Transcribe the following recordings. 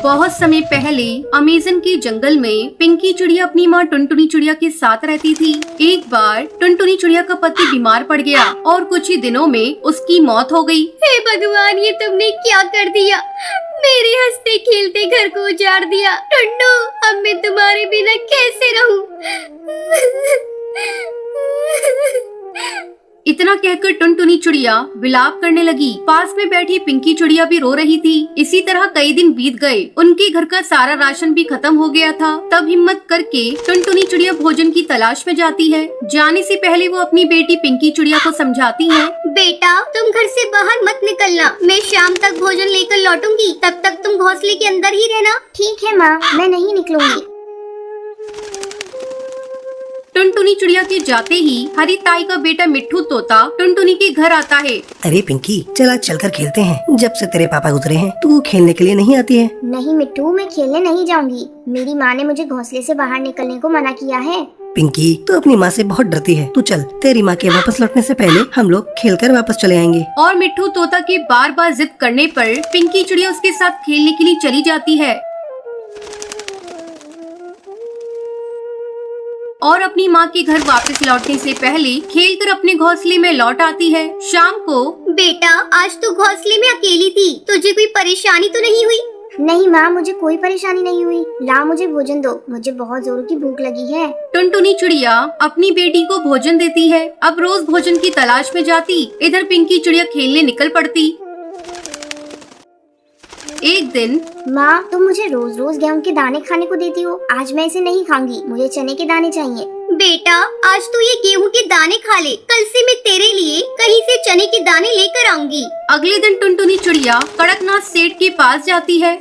बहुत समय पहले अमेज़न के जंगल में पिंकी चिड़िया अपनी माँ टुनटुनी चिड़िया के साथ रहती थी। एक बार टुनटुनी चिड़िया का पति बीमार पड़ गया और कुछ ही दिनों में उसकी मौत हो गई। हे भगवान, ये तुमने क्या कर दिया? मेरे हंसते खेलते घर को उजाड़ दिया। टुन्नू, अब मैं तुम्हारे बिना कैसे रहूं? इतना कहकर टुनटुनी चिड़िया विलाप करने लगी। पास में बैठी पिंकी चिड़िया भी रो रही थी। इसी तरह कई दिन बीत गए। उनके घर का सारा राशन भी खत्म हो गया था। तब हिम्मत करके टुनटुनी चिड़िया भोजन की तलाश में जाती है। जाने से पहले वो अपनी बेटी पिंकी चिड़िया को समझाती है। बेटा, तुम घर से बाहर मत निकलना। मैं शाम तक भोजन लेकर लौटूंगी। तब तक तुम घोंसले के अंदर ही रहना। ठीक है माँ, मैं नहीं निकलूंगी। टुनटुनी चिड़िया के जाते ही हरी ताई का बेटा मिट्ठू तोता टुनटुनी के घर आता है। अरे पिंकी, चला चलकर खेलते हैं। जब से तेरे पापा गुजरे हैं तू खेलने के लिए नहीं आती है। नहीं मिट्टू, मैं खेलने नहीं जाऊंगी। मेरी माँ ने मुझे घोंसले से बाहर निकलने को मना किया है। पिंकी, तू अपनी माँ से बहुत डरती है। तू चल, तेरी माँ के वापस लौटने से पहले हम लोग खेलकर वापस चले आएंगे। और मिट्ठू तोता के बार बार जिद करने पर पिंकी चिड़िया उसके साथ खेलने के लिए चली जाती है और अपनी माँ के घर वापस लौटने से पहले खेलकर अपने घोंसले में लौट आती है। शाम को, बेटा, आज तू घोंसले में अकेली थी। तुझे कोई परेशानी तो नहीं हुई? नहीं माँ, मुझे कोई परेशानी नहीं हुई। ला, मुझे भोजन दो। मुझे बहुत जोरों की भूख लगी है। टुनटुनी चिड़िया अपनी बेटी को भोजन देती है। अब रोज भोजन की तलाश में जाती। इधर पिंकी चिड़िया खेलने निकल पड़ती। एक दिन, माँ, तुम मुझे रोज रोज गेहूं के दाने खाने को देती हो। आज मैं इसे नहीं खाऊंगी। मुझे चने के दाने चाहिए। बेटा, आज तू ये गेहूं के दाने खा ले। कल से मैं तेरे लिए कहीं से चने के दाने लेकर आऊंगी। अगले दिन टुनटुनी चिड़िया कड़कनाथ सेठ के पास जाती है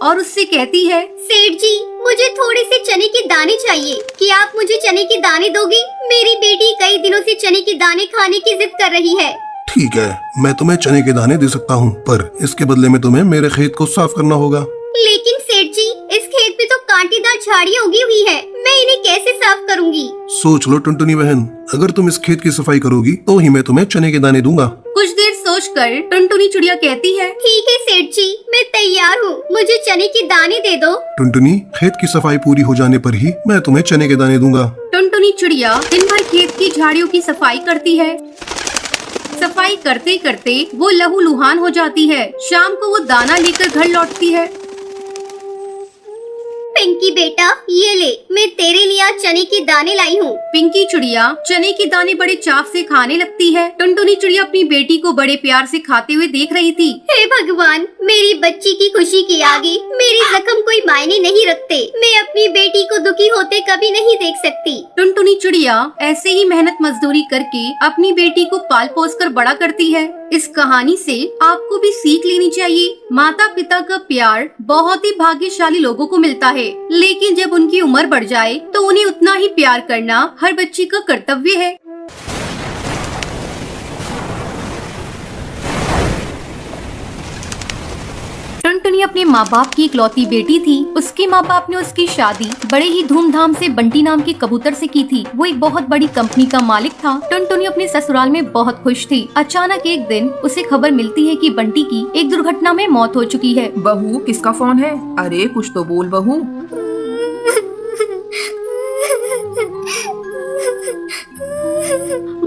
और उससे कहती है, सेठ जी, मुझे थोड़े से चने के दाने चाहिए। क्या आप मुझे चने के दाने दोगे? मेरी बेटी कई दिनों से चने के दाने खाने की जिद कर रही है। ठीक है, मैं तुम्हें चने के दाने दे सकता हूँ, पर इसके बदले में तुम्हें मेरे खेत को साफ करना होगा। लेकिन सेठ जी, इस खेत में तो कांटेदार झाड़ियाँ उगी हुई है। मैं इन्हें कैसे साफ करूँगी? सोच लो टुनटुनी बहन, अगर तुम इस खेत की सफाई करोगी तो ही मैं तुम्हें चने के दाने दूंगा। कुछ देर सोचकर टुनटुनी चिड़िया कहती है, ठीक है सेठ जी, मैं तैयार हूँ। मुझे चने के दाने दे दो। टुनटुनी, खेत की सफाई पूरी हो जाने पर ही मैं तुम्हें चने के दाने दूंगा। टुनटुनी चिड़िया दिन भर खेत की झाड़ियों की सफाई करती है। सफाई करते करते वो लहूलुहान हो जाती है। शाम को वो दाना लेकर घर लौटती है। पिंकी बेटा, ये ले, मैं तेरे लिए आज चने के दाने लाई हूँ। पिंकी चिड़िया चने के दाने बड़े चाव से खाने लगती है। टुनटुनी चिड़िया अपनी बेटी को बड़े प्यार से खाते हुए देख रही थी। हे भगवान, मेरी बच्ची की खुशी के आगे मेरे जख्म कोई मायने नहीं रखते। मैं अपनी बेटी को दुखी होते कभी नहीं देख सकती। टुनटुनी चिड़िया ऐसे ही मेहनत मजदूरी करके अपनी बेटी को पाल पोस कर बड़ा करती है। इस कहानी से आपको भी सीख लेनी चाहिए। माता पिता का प्यार बहुत ही भाग्यशाली लोगों को मिलता है, लेकिन जब उनकी उम्र बढ़ जाए तो उन्हें उतना ही प्यार करना हर बच्ची का कर्तव्य है। टुनटुनी अपने माँ बाप की इकलौती बेटी थी। उसके माँ बाप ने उसकी शादी बड़े ही धूमधाम से बंटी नाम के कबूतर से की थी। वो एक बहुत बड़ी कंपनी का मालिक था। टुनटुनी अपने ससुराल में बहुत खुश थी। अचानक एक दिन उसे खबर मिलती है कि बंटी की एक दुर्घटना में मौत हो चुकी है। बहू, किसका फोन है? अरे कुछ तो बोल बहू।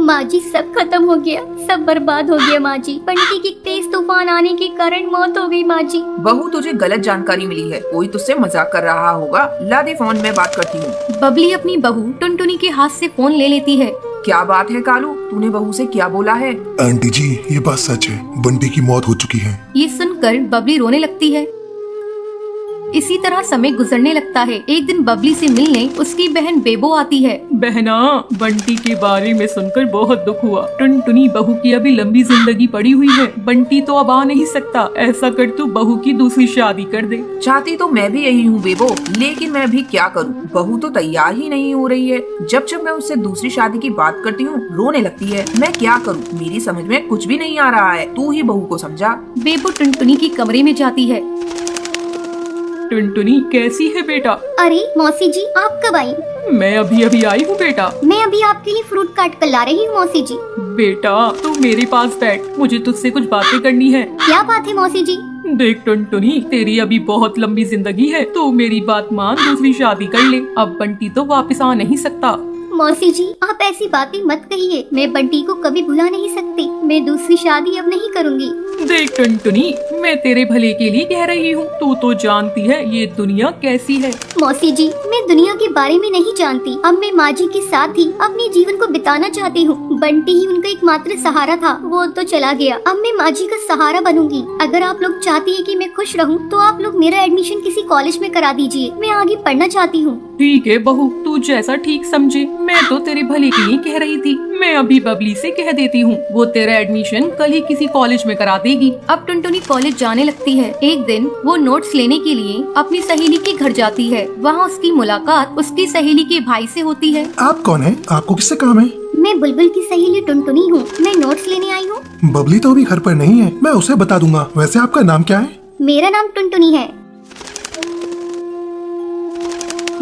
माँ जी, सब खत्म हो गया, सब बर्बाद हो गया माँ जी। बंटी की तेज तूफान आने के कारण मौत हो गई माँ जी। बहू, तुझे गलत जानकारी मिली है। कोई तुझसे मजाक कर रहा होगा। ला दे फोन, मैं बात करती हूँ। बबली अपनी बहू टुनटुनी के हाथ से फोन ले लेती है। क्या बात है कालू, तूने बहू से क्या बोला है? आंटी जी, ये बात सच है, बंटी की मौत हो चुकी है। ये सुनकर बबली रोने लगती है। इसी तरह समय गुजरने लगता है। एक दिन बबली से मिलने उसकी बहन बेबो आती है। बहना, बंटी के बारे में सुनकर बहुत दुख हुआ। टुनटुनी बहू की अभी लंबी जिंदगी पड़ी हुई है। बंटी तो अब आ नहीं सकता। ऐसा कर तू बहू की दूसरी शादी कर दे। चाहती तो मैं भी यही हूँ बेबो, लेकिन मैं भी क्या करूँ? बहू तो तैयार ही नहीं हो रही है। जब मैं उससे दूसरी शादी की बात करती हूँ रोने लगती है। मैं क्या करूँ? मेरी समझ में कुछ भी नहीं आ रहा है। तू ही बहू को समझा। बेबो टुनटुनी की कमरे में जाती है। टुनटुनी कैसी है बेटा? अरे मौसी जी, आप कब आई? मैं अभी अभी आई हूँ बेटा। मैं अभी आपके लिए फ्रूट काट कर ला रही हूँ मौसी जी। बेटा तू मेरे पास बैठ, मुझे तुझसे कुछ बातें करनी है। क्या बात है मौसी जी? देख टुनटुनी, तेरी अभी बहुत लंबी जिंदगी है, तो मेरी बात मान, दूसरी शादी कर ले। अब बंटी तो वापस आ नहीं सकता। मौसी जी, आप ऐसी बातें मत कहिए। मैं बंटी को कभी भुला नहीं सकती। मैं दूसरी शादी अब नहीं करूँगी। देख टुनटुनी, मैं तेरे भले के लिए कह रही हूँ। तू तो जानती है ये दुनिया कैसी है। मौसी जी, मैं दुनिया के बारे में नहीं जानती। अब मैं माँ जी के साथ ही अपने जीवन को बिताना चाहती हूँ। बंटी ही उनका एकमात्र सहारा था, वो तो चला गया। अब मैं माँ जी का सहारा बनूंगी। अगर आप लोग चाहती है कि मैं खुश रहूँ, तो आप लोग मेरा एडमिशन किसी कॉलेज में करा दीजिए। मैं आगे पढ़ना चाहती हूँ। ठीक है बहू, तू जैसा ठीक समझे। मैं तो तेरे भले के लिए कह रही थी। मैं अभी बबली से कह देती हूँ, वो तेरा एडमिशन कल ही किसी कॉलेज में करा देगी। अब टुनटुनी कॉलेज जाने लगती है। एक दिन वो नोट्स लेने के लिए अपनी सहेली के घर जाती है। वहाँ उसकी मुलाकात उसकी सहेली के भाई से होती है। आप कौन है? आपको किससे काम है? मैं बुलबुल की सहेली टुनटुनी हूँ। मैं नोट्स लेने आई हूँ। बबली तो अभी घर पर नहीं है, मैं उसे बता दूंगा। वैसे आपका नाम क्या है? मेरा नाम टुनटुनी है।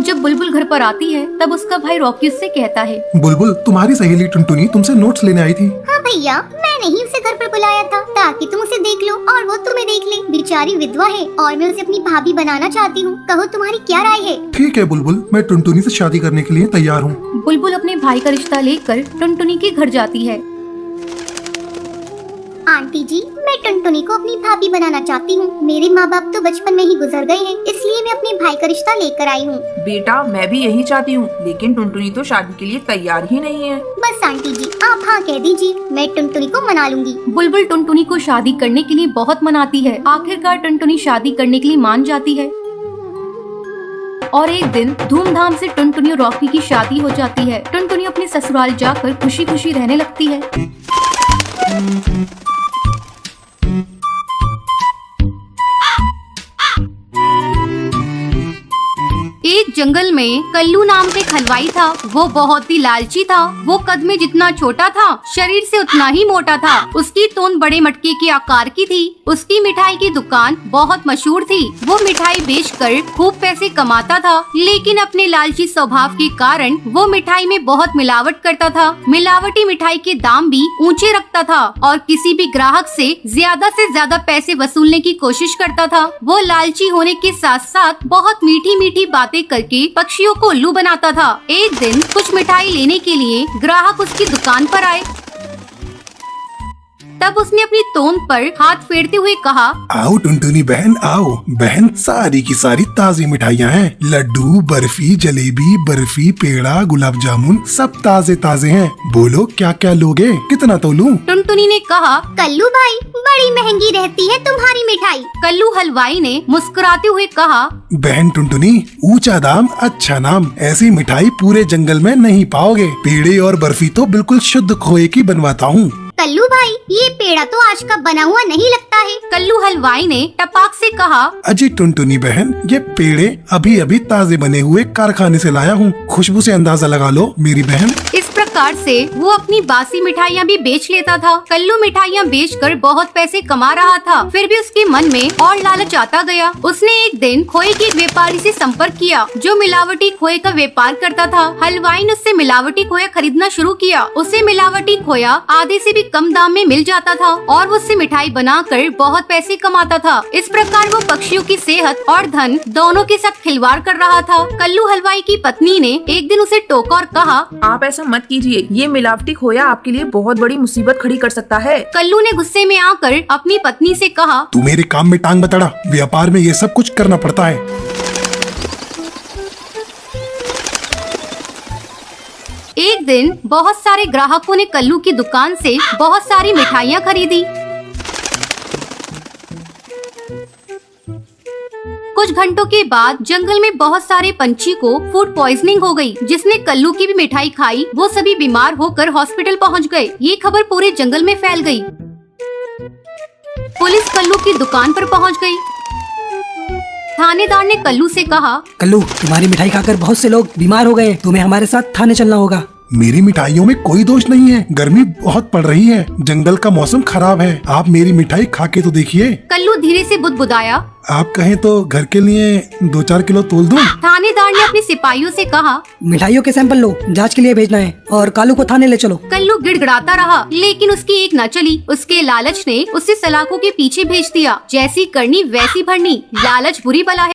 जब बुलबुल घर पर आती है, तब उसका भाई रॉकी उससे कहता है, बुलबुल, तुम्हारी सहेली टुनटुनी तुमसे नोट्स लेने आई थी। हाँ भैया, मैंने ही उसे घर पर बुलाया था ताकि तुम उसे देख लो और वो तुम्हें देख ले। बेचारी विधवा है और मैं उसे अपनी भाभी बनाना चाहती हूँ। कहो तुम्हारी क्या राय है? ठीक है बुलबुल, मैं टुनटुनी से शादी करने के लिए तैयार हूँ। बुलबुल अपने भाई का रिश्ता लेकर टुनटुनी के घर जाती है। आंटी जी, मैं टुनटुनी को अपनी भाभी बनाना चाहती हूँ। मेरे माँ बाप तो बचपन में ही गुजर गए हैं, इसलिए मैं अपने भाई का रिश्ता लेकर आई हूँ। बेटा मैं भी यही चाहती हूँ, लेकिन टुनटुनी तो शादी के लिए तैयार ही नहीं है। बस आंटी जी, आप हाँ कह दीजिए, मैं टुनटुनी को मना लूंगी। बुलबुल टुनटुनी को शादी करने के लिए बहुत मनाती है। आखिरकार टुनटुनी शादी करने के लिए मान जाती है और एक दिन धूमधाम से टुनटुनी और रॉकी की शादी हो जाती है। टुनटुनी अपने ससुराल जाकर खुशी खुशी रहने लगती है। एक जंगल में कल्लू नाम का एक हलवाई था। वो बहुत ही लालची था। वो कद में जितना छोटा था, शरीर से उतना ही मोटा था। उसकी तोंद बड़े मटके के आकार की थी। उसकी मिठाई की दुकान बहुत मशहूर थी। वो मिठाई बेचकर खूब पैसे कमाता था, लेकिन अपने लालची स्वभाव के कारण वो मिठाई में बहुत मिलावट करता था। मिलावटी मिठाई के दाम भी ऊंचे रखता था और किसी भी ग्राहक से ज्यादा पैसे वसूलने की कोशिश करता था। वो लालची होने के साथ साथ बहुत मीठी मीठी बातें करके पक्षियों को उल्लू बनाता था। एक दिन कुछ मिठाई लेने के लिए ग्राहक उसकी दुकान पर आए। तब उसने अपनी तोंद पर हाथ फेरते हुए कहा, आओ टुनटुनी बहन, आओ बहन, सारी की सारी ताज़ी मिठाइयाँ हैं। लड्डू, बर्फी, जलेबी, बर्फी, पेड़ा, गुलाब जामुन सब ताज़े ताज़े हैं। बोलो क्या क्या लोगे, कितना तोलूं? टुनटुनी ने कहा, कल्लू भाई, बड़ी महंगी रहती है तुम्हारी मिठाई। कल्लू हलवाई ने मुस्कुराते हुए कहा, बहन टुनटुनी, ऊंचा दाम अच्छा नाम। ऐसी मिठाई पूरे जंगल में नहीं पाओगे। पेड़े और बर्फी तो बिल्कुल शुद्ध खोए की बनवाता हूँ। कल्लू भाई, ये पेड़ा तो आज का बना हुआ नहीं लगता है। कल्लू हलवाई ने टपाक से कहा, अजी टुनटुनी बहन, ये पेड़े अभी अभी ताजे बने हुए कारखाने से लाया हूँ। खुशबू से अंदाजा लगा लो मेरी बहन। इस प्रकार से वो अपनी बासी मिठाइयाँ भी बेच लेता था। कल्लू मिठाइयाँ बेचकर बहुत पैसे कमा रहा था, फिर भी उसके मन में और लालच आता गया। उसने एक दिन खोए के एक व्यापारी से संपर्क किया जो मिलावटी खोए का व्यापार करता था। हलवाई ने उससे मिलावटी खोया खरीदना शुरू किया। उसे मिलावटी खोया आधे से भी कम दाम में मिल जाता था और वो उससे मिठाई बनाकर बहुत पैसे कमाता था। इस प्रकार वो पक्षियों की सेहत और धन दोनों के साथ खिलवाड़ कर रहा था। कल्लू हलवाई की पत्नी ने एक दिन उसे टोका और कहा, आप ऐसा मत कीजिए, ये मिलावटी खोया आपके लिए बहुत बड़ी मुसीबत खड़ी कर सकता है। कल्लू ने गुस्से में आकर अपनी पत्नी से कहा, तू मेरे काम में टांग बतड़ा, व्यापार में ये सब कुछ करना पड़ता है। एक दिन बहुत सारे ग्राहकों ने कल्लू की दुकान से बहुत सारी मिठाइयाँ खरीदी। कुछ घंटों के बाद जंगल में बहुत सारे पंछी को फूड पॉइजनिंग हो गई। जिसने कल्लू की भी मिठाई खाई, वो सभी बीमार होकर हॉस्पिटल पहुंच गए। ये खबर पूरे जंगल में फैल गई। पुलिस कल्लू की दुकान पर पहुंच गई। थानेदार ने कल्लू से कहा, कल्लू, तुम्हारी मिठाई खाकर बहुत से लोग बीमार हो गए, तुम्हें हमारे साथ थाने चलना होगा। मेरी मिठाइयों में कोई दोष नहीं है। गर्मी बहुत पड़ रही है, जंगल का मौसम खराब है। आप मेरी मिठाई खा के तो देखिए। कल्लू धीरे से बुदबुदाया, आप कहें तो घर के लिए 2-4 किलो तोल दूं? थानेदार ने अपने सिपाहियों से कहा। मिठाइयों के सैंपल लो, जांच के लिए भेजना है और कालू को थाने ले चलो। कल्लू गिड़गिड़ाता रहा, लेकिन उसकी एक न चली। उसके लालच ने उसे सलाखों के पीछे भेज दिया। जैसी करनी वैसी भरनी, लालच बुरी बला है।